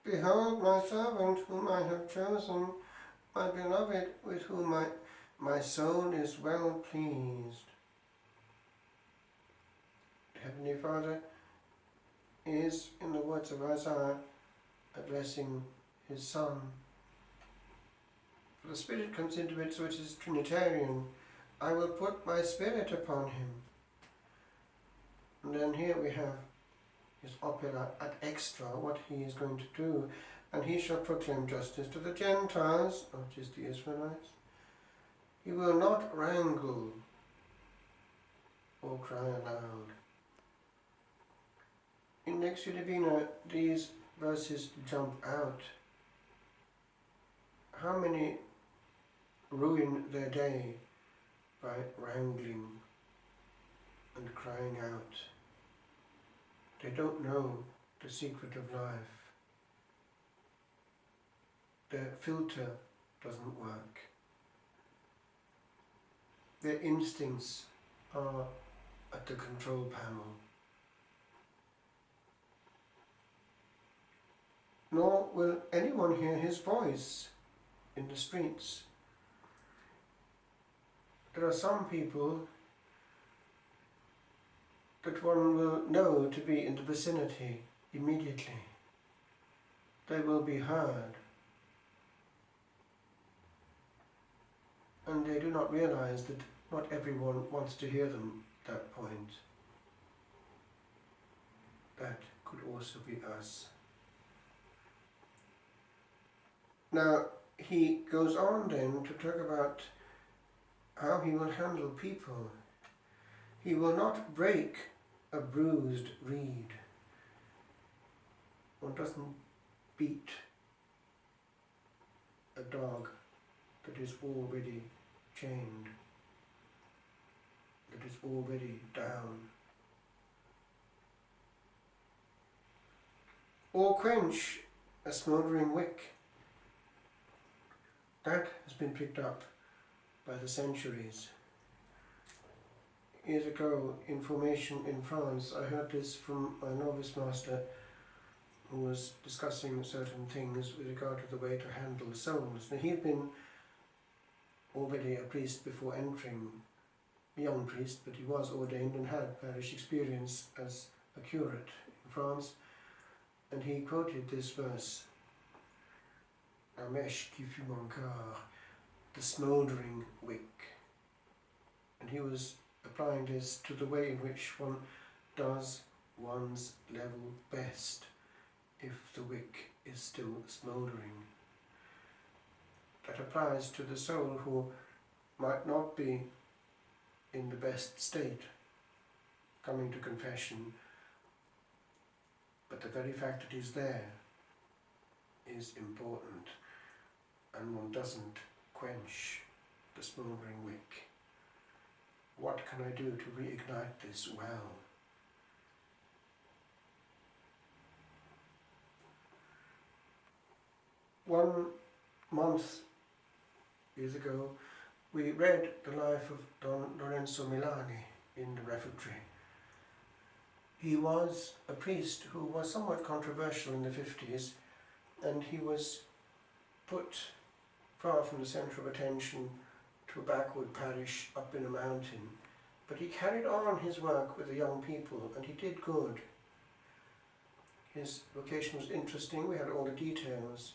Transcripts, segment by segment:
Behold my servant whom I have chosen, my beloved with whom my soul is well pleased. Heavenly Father is, in the words of Isaiah, addressing his Son. For the Spirit comes into it, so it is Trinitarian. I will put my Spirit upon him. And then here we have his opera ad extra, what he is going to do. And he shall proclaim justice to the Gentiles, not just the Israelites. He will not wrangle or cry aloud. In Lectio Divina, these verses jump out. How many ruin their day by wrangling and crying out? They don't know the secret of life. Their filter doesn't work. Their instincts are at the control panel. Nor will anyone hear his voice in the streets. There are some people that one will know to be in the vicinity immediately. They will be heard. And they do not realize that not everyone wants to hear them at that point. That could also be us. Now, he goes on then to talk about how he will handle people. He will not break a bruised reed. One doesn't beat a dog that is already chained, that is already down. Or quench a smouldering wick. That has been picked up by the centuries. Years ago, in formation in France, I heard this from my novice master, who was discussing certain things with regard to the way to handle souls. Now, he had been already a priest before entering, a young priest, but he was ordained and had parish experience as a curate in France, and he quoted this verse, La mèche qui fume encore, the smouldering wick. And he was applying this to the way in which one does one's level best if the wick is still smouldering. That applies to the soul who might not be in the best state coming to confession, but the very fact that he's there is important, and one doesn't quench the smouldering wick. What can I do to reignite this well? One month years ago, we read the life of Don Lorenzo Milani in the refectory. He was a priest who was somewhat controversial in the 50s, and he was put far from the centre of attention to a backward parish up in a mountain. But he carried on his work with the young people, and he did good. His vocation was interesting, we had all the details.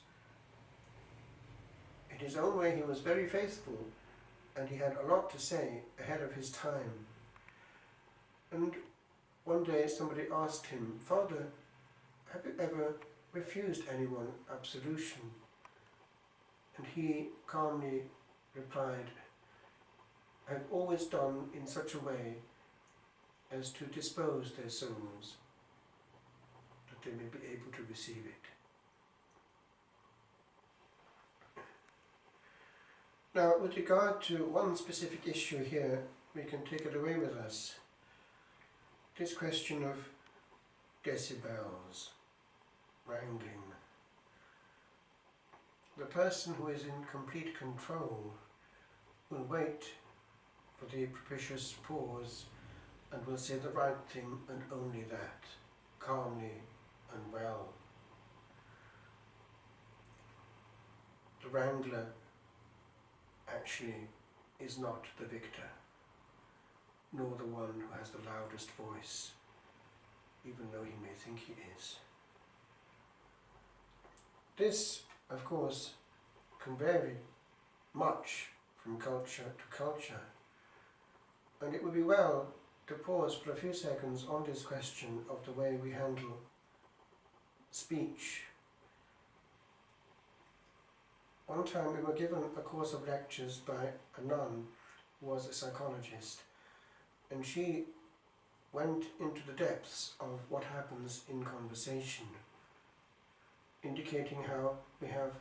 In his own way he was very faithful, and he had a lot to say ahead of his time. And one day somebody asked him, "Father, have you ever refused anyone absolution?" And he calmly replied, "I've always done in such a way as to dispose their souls, that they may be able to receive it." Now, with regard to one specific issue here, we can take it away with us. This question of decibels, wrangling. The person who is in complete control will wait for the propitious pause and will say the right thing and only that, calmly and well. wrangler actually is not the victor, nor the one who has the loudest voice, even though he may think he is. This, of course, can vary much from culture to culture, and it would be well to pause for a few seconds on this question of the way we handle speech. One time we were given a course of lectures by a nun who was a psychologist, and she went into the depths of what happens in conversation, indicating how we have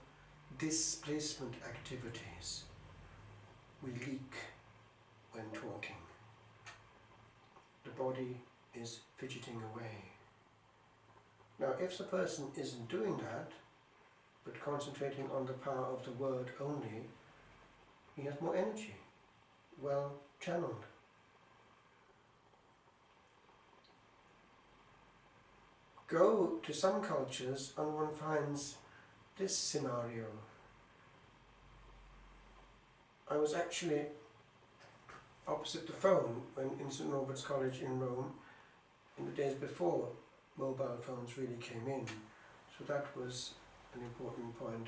displacement activities. We leak when talking. The body is fidgeting away. Now, if the person isn't doing that, but concentrating on the power of the word only, he has more energy, well channeled. Go to some cultures and one finds this scenario. I was actually opposite the phone when in St. Robert's College in Rome in the days before mobile phones really came in. So that was an important point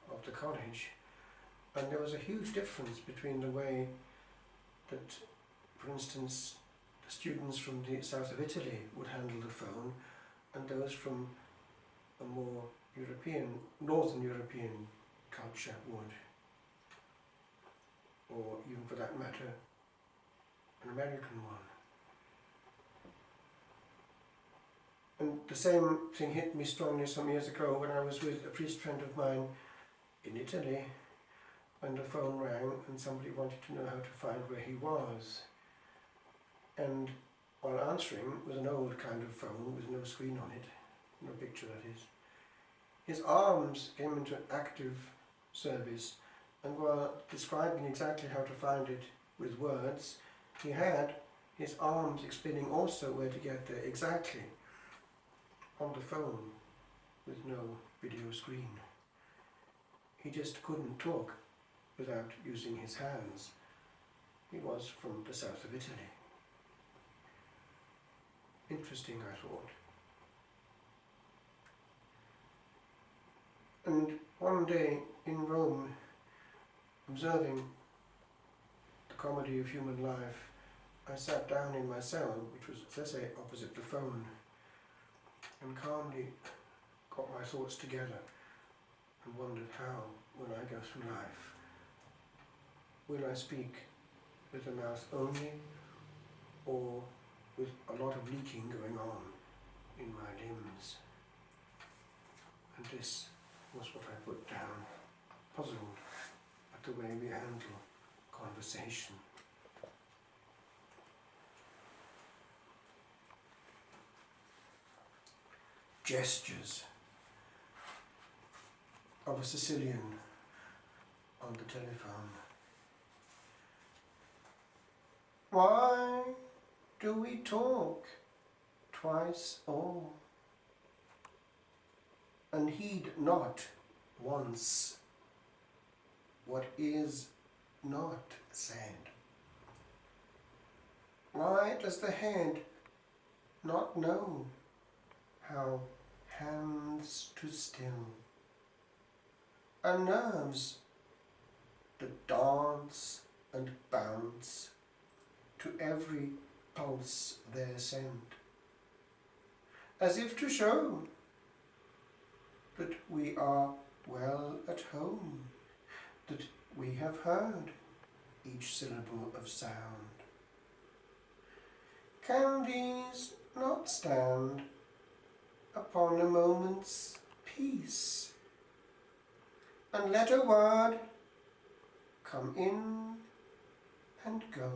of the college. And there was a huge difference between the way that, for instance, the students from the south of Italy would handle the phone and those from a more Northern European culture would, or even for that matter, an American one. And the same thing hit me strongly some years ago when I was with a priest friend of mine in Italy, when the phone rang and somebody wanted to know how to find where he was. And while answering, with an old kind of phone with no screen on it, no picture that is, his arms came into active service, and while describing exactly how to find it with words, he had his arms explaining also where to get there exactly on the phone with no video screen. He just couldn't talk without using his hands. He was from the south of Italy. Interesting, I thought. And one day in Rome, observing the comedy of human life, I sat down in my cell, which was, as I say, opposite the phone, and calmly got my thoughts together and wondered how, when I go through life, will I speak with the mouth only, or with a lot of leaking going on in my limbs? And this was what I put down, puzzled at the way we handle conversation. Gestures of a Sicilian on the telephone. Why do we talk twice all, and heed not once what is not said? Why does the head not know how hands to still, and nerves that dance and bounce to every pulse they're sent, as if to show that we are well at home, that we have heard each syllable of sound? Can these not stand upon a moment's peace, and let a word come in and go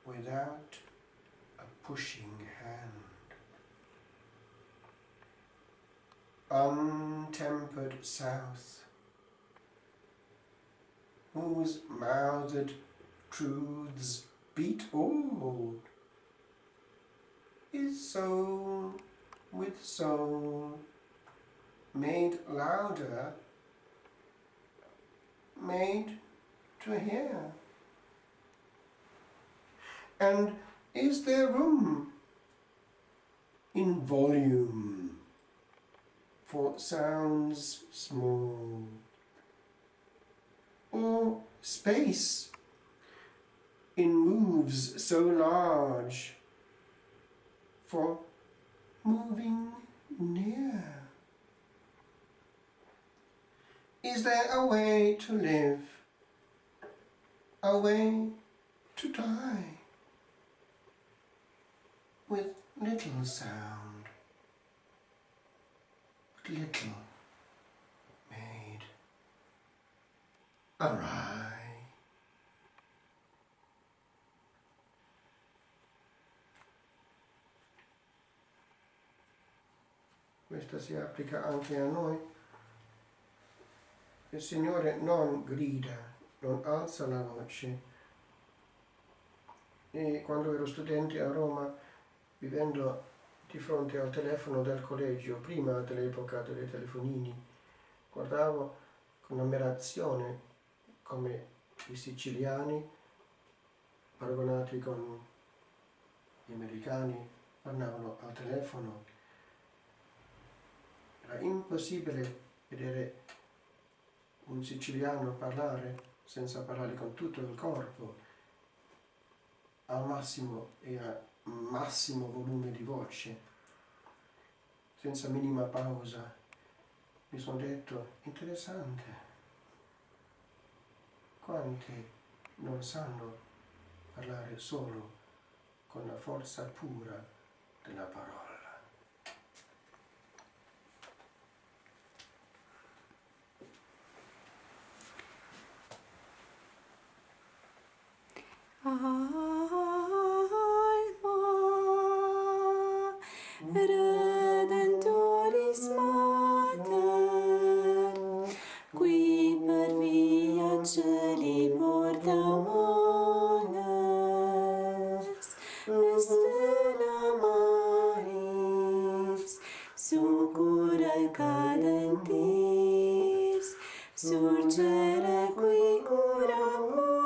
without a pushing hand? Untempered south, whose mouthed truths beat all, is soul with soul made louder made to hear? And is there room in volume for sounds small, or space in moves so large for moving near? Is there a way to live, a way to die, with little sound, but little made awry? Questa si applica anche a noi. Il Signore non grida, non alza la voce. E quando ero studente a Roma, vivendo di fronte al telefono del collegio, prima dell'epoca dei telefonini, guardavo con ammirazione come i siciliani, paragonati con gli americani, parlavano al telefono. Era impossibile vedere un siciliano parlare senza parlare con tutto il corpo, al massimo e a massimo volume di voce, senza minima pausa. Mi sono detto, interessante, quanti non sanno parlare solo con la forza pura della parola. Alma Redentoris Mater, qui per via celi mortamones, Stella Maris, succurre cadentis, surgere qui cura